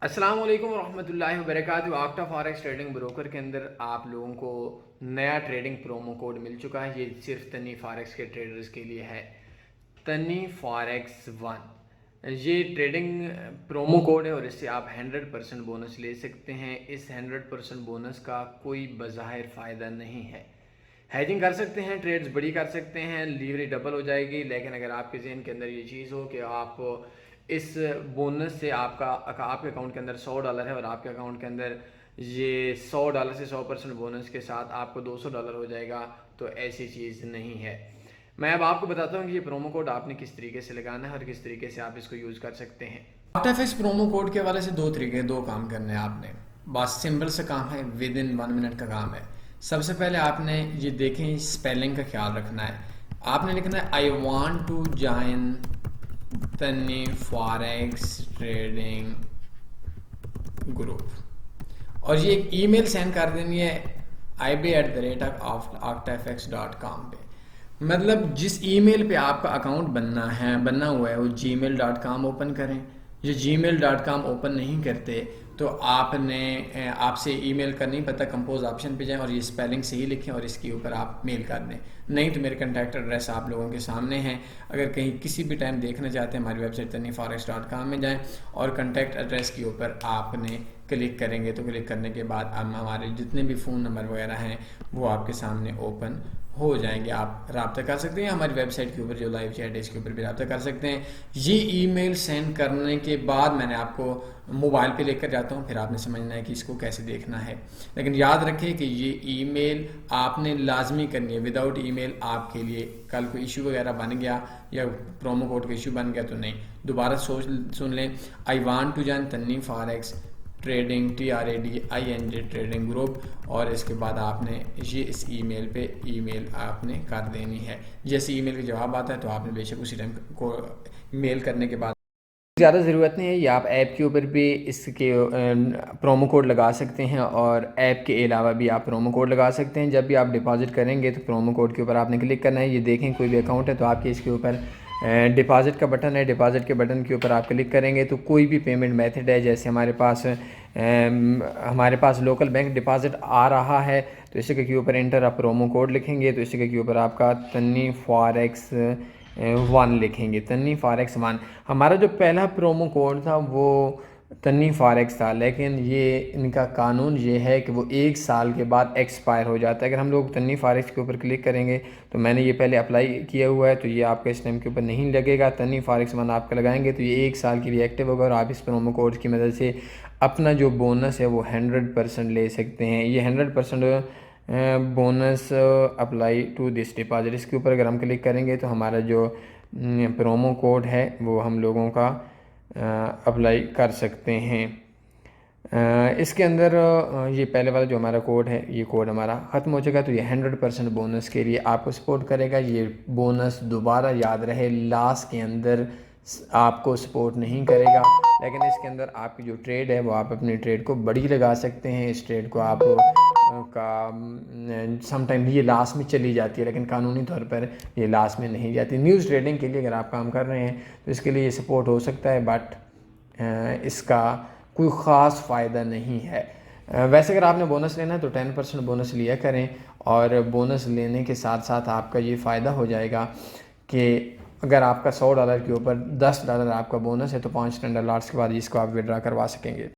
अस्सलाम वालेकुम रहमतुल्लाहि व बरकातहू। ऑक्टा फॉरेक्स ट्रेडिंग ब्रोकर के अंदर आप लोगों को नया ट्रेडिंग प्रोमो कोड मिल चुका है। ये सिर्फ तनी फॉरेक्स के ट्रेडर्स के लिए है, तनी फॉरेक्स वन। ये ट्रेडिंग प्रोमो कोड है और इससे आप 100% बोनस ले सकते हैं। इस 100% बोनस का कोई बज़ाहिर फ़ायदा नहीं है। हैजिंग कर सकते हैं, ट्रेड्स बड़ी कर सकते हैं, लीवरेज डबल हो जाएगी। लेकिन अगर आपके जहन के अंदर ये चीज़ हो कि आप इस बोनस से आपके अकाउंट के अंदर $100 है और आपके अकाउंट के अंदर ये $100 से 100% बोनस के साथ आपको $200 हो जाएगा, तो ऐसी चीज़ नहीं है। मैं अब आपको बताता हूँ कि ये प्रोमो कोड आपने किस तरीके से लगाना है और किस तरीके से आप इसको यूज़ कर सकते हैं। आफ्टर इफेक्ट्स प्रोमो कोड के हवाले से दो काम करने हैं आपने। बस सिंपल सा काम है, विद इन 1 मिनट का काम है। सबसे पहले आपने ये देखें, स्पेलिंग का ख्याल रखना है। आपने लिखना है आई वॉन्ट टू ज्वाइन तन्नी फॉरेक्स ट्रेडिंग ग्रुप और ये एक ईमेल सेंड कर देनी है ib@octafx.com पे। मतलब जिस ईमेल पे आपका अकाउंट बनना हुआ है वो gmail.com ओपन करें। जो gmail.com ओपन नहीं करते तो आपसे ईमेल का नहीं पता, कंपोज ऑप्शन पे जाएं और ये स्पेलिंग सही लिखें और इसके ऊपर आप मेल कर दें। नहीं तो मेरे कॉन्टैक्ट एड्रेस आप लोगों के सामने हैं। अगर कहीं किसी भी टाइम देखना चाहते हैं हमारी वेबसाइट taniforex.com में जाएं और कॉन्टैक्ट एड्रेस के ऊपर आपने क्लिक करेंगे तो क्लिक करने के बाद अब हमारे जितने भी फ़ोन नंबर वगैरह हैं वो आपके सामने ओपन हो जाएंगे। आप रब्ता कर सकते हैं, हमारी वेबसाइट के ऊपर जो लाइव चैट है इसके ऊपर भी रब्ता कर सकते हैं। ये ईमेल सेंड करने के बाद मैंने आपको मोबाइल पे लेकर जाता हूँ, फिर आपने समझना है कि इसको कैसे देखना है। लेकिन याद रखें कि ये ईमेल आपने लाजमी करनी है। विदाउट ईमेल आपके लिए कल कोई इशू वगैरह बन गया या प्रोमो कोड का इशू बन गया तो नहीं। दोबारा सुन लें, आई वांट टू जॉइन तन्नी forex trading TRADING trading group और इसके बाद आपने ये इस ईमेल पे ईमेल आपने कर देनी है। जैसे ईमेल का जवाब आता है तो आपने बेशक उसी टाइम को मेल करने के बाद ज़्यादा ज़रूरत नहीं है। ये आप ऐप के ऊपर भी इसके प्रोमो कोड लगा सकते हैं और ऐप के अलावा भी आप प्रोमो कोड लगा सकते हैं। जब भी आप डिपॉजिट करेंगे तो प्रोमो कोड के ऊपर आपने क्लिक करना है। ये देखें कोई भी अकाउंट है तो आपके इसके ऊपर डिपॉजिट का बटन है। डिपॉजिट के बटन के ऊपर आप क्लिक करेंगे तो कोई भी पेमेंट मेथड है, जैसे हमारे पास लोकल बैंक डिपॉजिट आ रहा है तो इसी के ऊपर इंटर आप प्रोमो कोड लिखेंगे तो इसी के ऊपर आपका तन्नी फॉरेक्स वन लिखेंगे। तन्नी फॉरेक्स वन हमारा जो पहला प्रोमो कोड था वो तन्नी फॉरेक्स था, लेकिन ये इनका कानून ये है कि वो 1 साल के बाद एक्सपायर हो जाता है। अगर हम लोग तन्नी फॉरेक्स के ऊपर क्लिक करेंगे तो मैंने ये पहले अप्लाई किया हुआ है तो ये आपका इस टाइम के ऊपर नहीं लगेगा। तन्नी फॉरेक्स वन आपका लगाएंगे तो ये 1 साल के लिए एक्टिव होगा और आप इस प्रोमो कोड की मदद से अपना जो बोनस है वो 100% ले सकते हैं। ये 100% bonus apply to this deposit, इसके ऊपर अगर हम क्लिक करेंगे तो हमारा जो प्रोमो कोड है वो हम लोगों का अप्लाई कर सकते हैं। इसके अंदर ये पहले वाला जो हमारा कोड है ये कोड हमारा ख़त्म हो चुका है तो ये 100% बोनस के लिए आपको सपोर्ट करेगा। ये बोनस दोबारा याद रहे लास्ट के अंदर आपको सपोर्ट नहीं करेगा, लेकिन इसके अंदर आपकी जो ट्रेड है वो आप अपनी ट्रेड को बड़ी लगा सकते हैं। इस ट्रेड को आप का समटाइम ये लास्ट में चली जाती है लेकिन कानूनी तौर पर ये लास्ट में नहीं जाती। न्यूज़ ट्रेडिंग के लिए अगर आप काम कर रहे हैं तो इसके लिए ये सपोर्ट हो सकता है, बट इसका कोई ख़ास फ़ायदा नहीं है। वैसे अगर आपने बोनस लेना है तो 10% बोनस लिया करें और बोनस लेने के साथ साथ आपका ये फ़ायदा हो जाएगा कि अगर आपका $100 के ऊपर $10 आपका बोनस है तो $5 10 के बाद इसको आप विड्रा करवा सकेंगे।